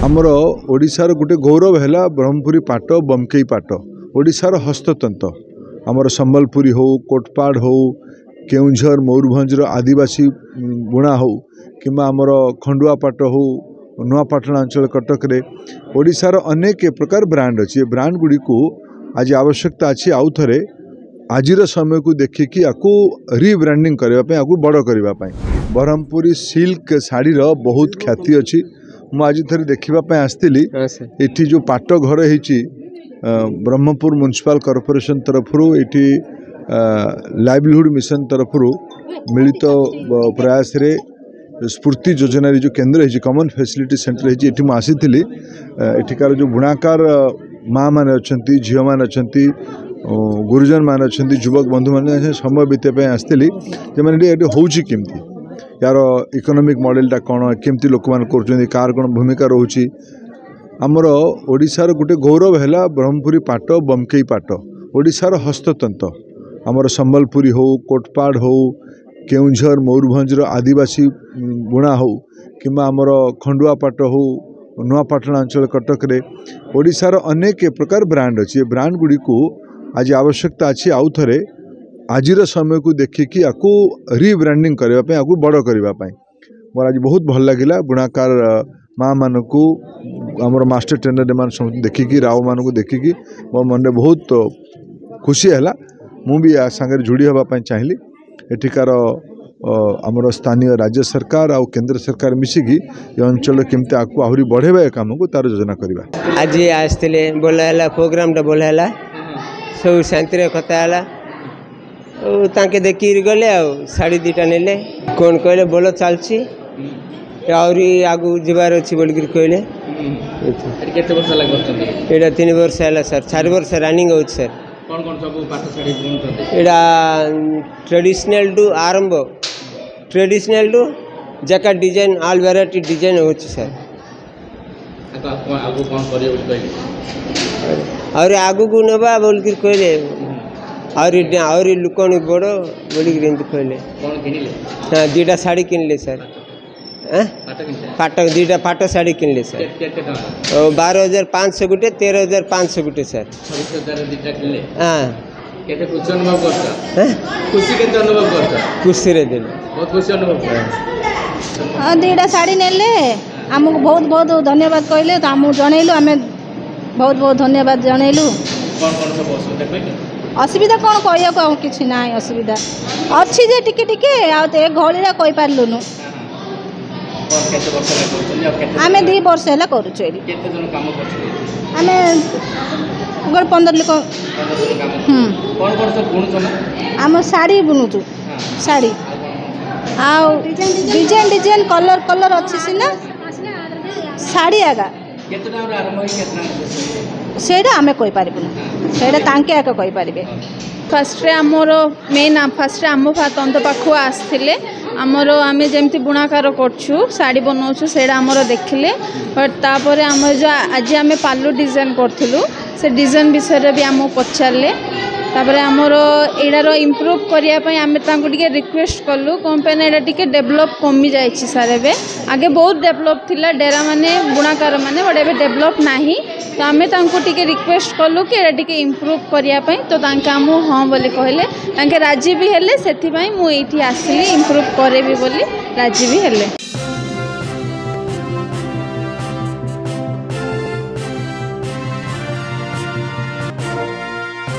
आमर ओडिशार गोटे गौरव है ब्रह्मपुरी पाट बमकई पाट ओडिशार हस्ततंत्र आमर संबलपुरी हो कोटपाड़ हो केउझर मयूरभंजर आदिवासी बुणा हो कि आमर खंडुआ पाट हो नुआपाटना अंचल कटक रे ओडिशार अनेक प्रकार ब्रांड अच्छी ब्रांड गुड़ी को आज आवश्यकता अच्छी आउ थे आज समय को देखिकी आपको रिब्रांडिंग करने आपको बड़ करने ब्रह्मपुरी सिल्क शाढ़ीर बहुत ख्याति अच्छी मुझे थे देखापी आसती ये जो पाट घर होती ब्रह्मपुर म्युनिसिपल कॉर्पोरेशन तरफ ये लाइवलीहुड मिशन तरफ मिलित प्रयास रे स्फूर्ति योजना जो केन्द्र है कॉमन फैसिलिटी सेंटर है ये आसी एठिकार जो बुणाकार माँ मैंने अच्छा झील मैंने अच्छा गुरुजन मान अच्छा युवक बंधु मैंने समय बीतने आसती मैंने होमती यार इकोनॉमिक मॉडलटा कौन केमती लोक मान कार कौन भूमिका रोचे आमर ओडिशार गोटे गौरव है ब्रह्मपुरी पाट बमकई पाट ओडिशार हस्ततंत्र आमर संबलपुरी हो कोटपाड़ हो केउझर मयूरभंजर आदिवासी बुणा हो कि आमर खंडुआ पाट हो नुआपाटना अंचल कटक रे ओडिशार अनेक प्रकार ब्रांड अच्छी ब्रांड गुड़ी को आज आवश्यकता अच्छी आउ थे आज समय को देखिकी आपको रिब्रांडिंग करने आपको बड़ करने मोर आज बहुत भल लगे बुणाकार माँ मान को आमर मास्टर ट्रेनर मान देखिकी राव मान को देखिकी मो मन बहुत खुशी है मुझे या सागर जोड़ी हाँपाई चाहिए एठिकार आमर स्थानीय राज्य सरकार आउ केंद्र सरकार मिसिकी ये अंचल केमती आपको आहरी बढ़ेबा काम को तार योजना करवा आज आसते बोला प्रोग्राम बोला सब शांति कथा है ताके देखिए गले शाढ़ी दीटा नेले कौन कहले बोल चलती आहरी आगू जबार अच्छी बोलिक कहले यहाँ 3 वर्ष है सर 4 वर्ष रनिंग हो सर यहाँ ट्रेडिशनल टू आरंभ traditional to jacket design all variety design हो सर और आगू को नवा बोलिक कहले आहरी लुक बड़ बोलिक कहले हाँ 2टा शाढ़ी किनले सर पाट 2टा पाट शाढ़ी किनले सर 12,500 गुटे 13,500 गुटे सर हाँ खुशी हाँ 2टा शाढ़ी नेले आमको बहुत बहुत धन्यवाद कहले तो आमको जनइलु आम बहुत बहुत धन्यवाद जनइलु असुविधा कौन कहू कि ना असुविधा अच्छी जे टिके टिके आते घड़ी कही पार्लुनु आम 2 वर्ष है करुचु आम गोटे 15 लोक आम शाढ़ी बुनुचु शाढ़ी आउ डिजाइन डिजाइन कलर कलर अच्छी सीना शाढ़ी आगा सेटा आमे कोई पारिबुनु सेटा तांके आके कोई पारिबे फर्स्ट रे आमर मेन फर्स्ट रे आम तंत पाखु आसथिले आमर आमे जेमती बुणाकार करछु साड़ी बनाउछु सेटा आमर देखिले बट तापर आम जो आज आमे पाल्लू डिजाइन करथिलु से डिजाइन विषय रे भी आम पचारले तापर आमर एडार इम्प्रूव करिया पई आमे तांको टिके रिक्वेस्ट कलु कंपनी एडा टिके डेवलप कमी जाइछि सर एबे आगे बहुत डेवलप थिला डेरा माने बुणाकार माने बट एबे डेवलप नाही तो आमे तांको टिके रिक्वेस्ट कलु कि एडा टिके इम्प्रूव करिया पई तो तांके आम हाँ बोली कहले तांके राजी भी हेले सेथि पई मु एठी आसिली इम्प्रूव करेबी बोली राजी भी हेले।